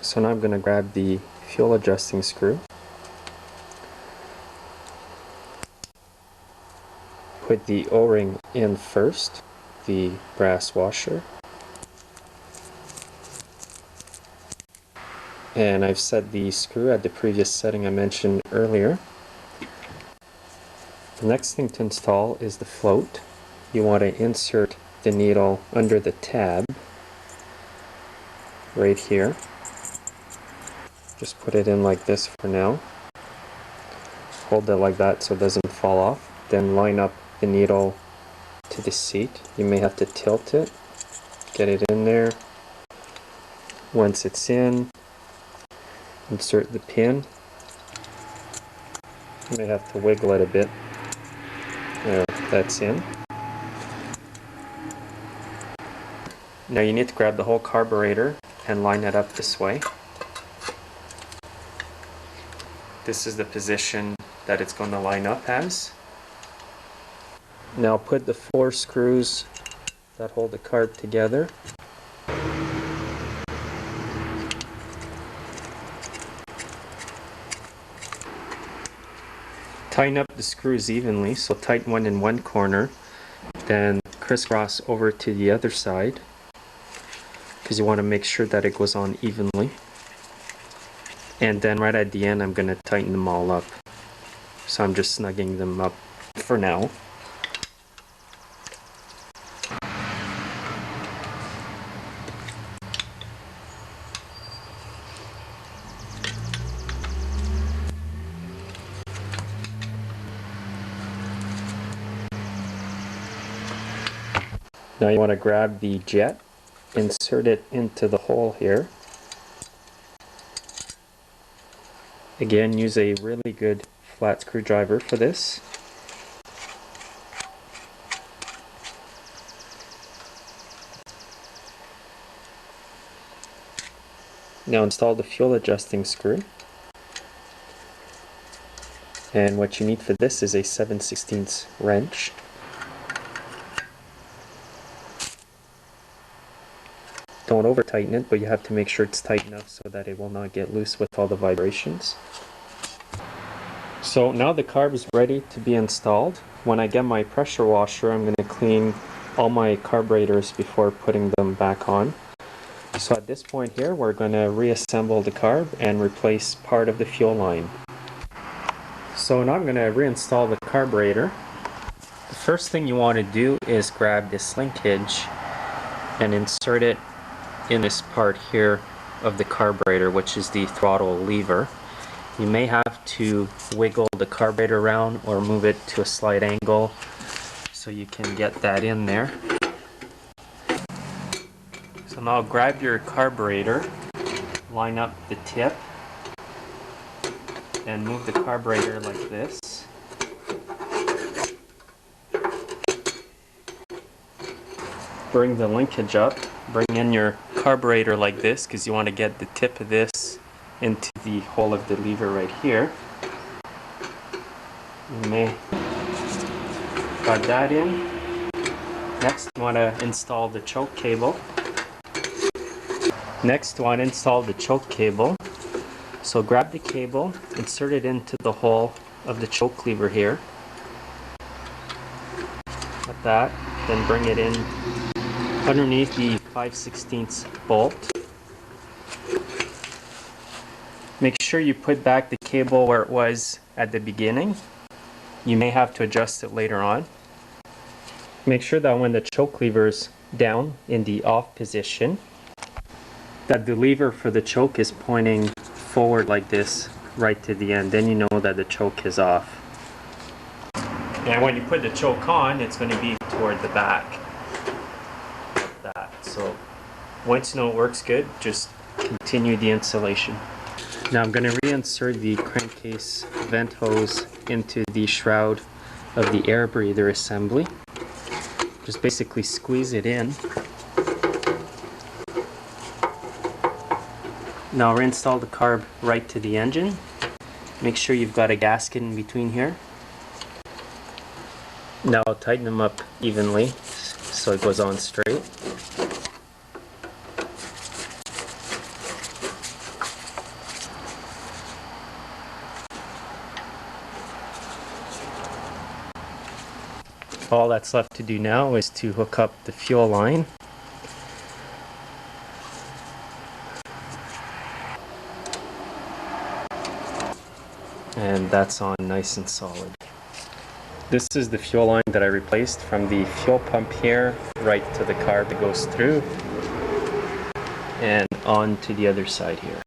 So now I'm going to grab the fuel adjusting screw, put the O-ring in first, the brass washer, and I've set the screw at the previous setting I mentioned earlier. The next thing to install is the float. You want to insert the needle under the tab right here. Just put it in like this for now. Hold it like that so it doesn't fall off. Then line up the needle to the seat. You may have to tilt it. Get it in there. Once it's in, insert the pin. You may have to wiggle it a bit. There, that's in. Now you need to grab the whole carburetor and line it up this way. This is the position that it's going to line up as. Now put the 4 screws that hold the carb together. Tighten up the screws evenly, so tighten one in one corner, then crisscross over to the other side, because you want to make sure that it goes on evenly. And then right at the end I'm going to tighten them all up. So I'm just snugging them up for now. Now you want to grab the jet, insert it into the hole here. Again, use a really good flat screwdriver for this. Now install the fuel adjusting screw. And what you need for this is a 7/16 wrench. Don't over tighten it, but you have to make sure it's tight enough so that it will not get loose with all the vibrations. So now the carb is ready to be installed. When I get my pressure washer, I'm going to clean all my carburetors before putting them back on. So at this point here, we're going to reassemble the carb and replace part of the fuel line. So now I'm going to reinstall the carburetor. The first thing you want to do is grab this linkage and insert it in this part here of the carburetor, which is the throttle lever. You may have to wiggle the carburetor around or move it to a slight angle so you can get that in there. So now grab your carburetor, line up the tip, and move the carburetor like this. Bring the linkage up, bring in your carburetor like this because you want to get the tip of this into the hole of the lever right here. You may got that in. Next you want to install the choke cable. So grab the cable, insert it into the hole of the choke lever here. Like that. Then bring it in underneath the 5/16 bolt. Make sure you put back the cable where it was at the beginning. You may have to adjust it later on. Make sure that when the choke lever is down in the off position, that the lever for the choke is pointing forward like this right to the end. Then you know that the choke is off. And when you put the choke on, it's going to be toward the back. Like that. So once you know it works good, just continue the installation. Now I'm going to reinsert the crankcase vent hose into the shroud of the air breather assembly. Just basically squeeze it in. Now reinstall the carb right to the engine. Make sure you've got a gasket in between here. Now tighten them up evenly so it goes on straight. All that's left to do now is to hook up the fuel line. And that's on nice and solid. This is the fuel line that I replaced from the fuel pump here right to the carb that goes through and on to the other side here.